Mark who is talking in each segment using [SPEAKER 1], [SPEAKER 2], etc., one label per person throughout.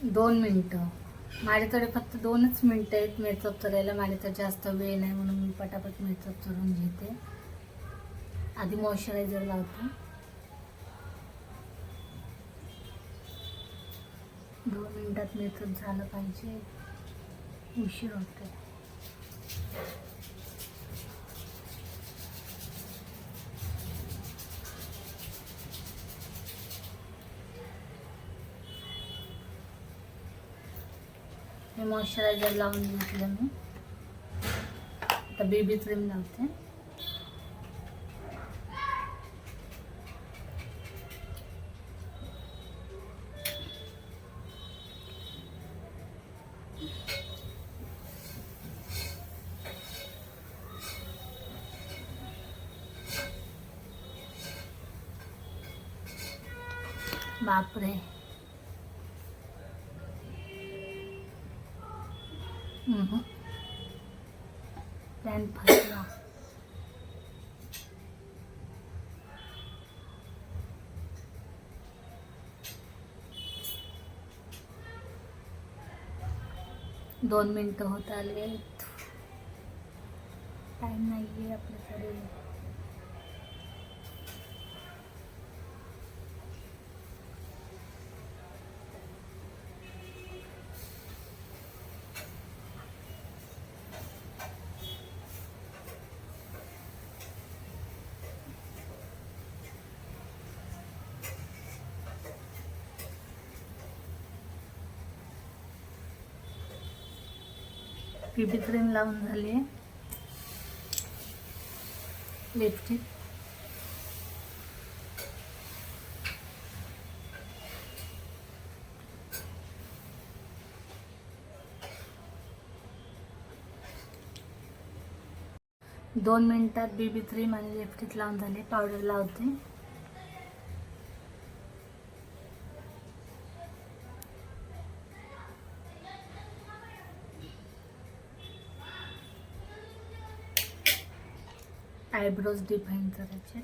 [SPEAKER 1] 2 मिनिटं. माझ्याकडे फक्त 2च मिनिटं आहेत मेकअप करायला. माझ्याकडे जास्त वेळ नाही म्हणून मी पटापट मेकअप करून घेते. आधी मॉइश्चरायझर लावते. 2 मिनिटात मेकअप झालं पाहिजे, उशीर होते. हे मॉइश्चरायझर लावून घेतलं मी. आता बेबी क्रीम लावते. बापरे, पॅन फसला. दोन मिनिटं होत आले. टाइम नाहीये आपल्याकडे. बेबी क्रीम लावून झाली. लिपस्टिक दोन मिनिटात बेबी क्रीम आणि लिपस्टिक लावून झाले. पावडर लावते. आयब्रोज डिफाईन करायचे.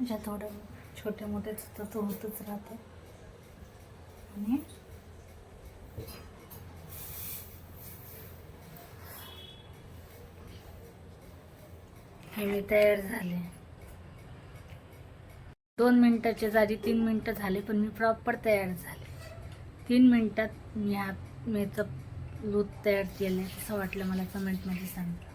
[SPEAKER 1] अशा थोडं छोटे मोठे तर होतच राहते. आणि हे मी तयार झाले. 2 मिनिटाच्या जागी 3 मिनिटं झाले, पण मी प्रॉपर तयार झाले. 3 मिनिटात मी हा मेकअप लूक तयार केले. कसं वाटलं मला कमेंटमध्ये सांगा.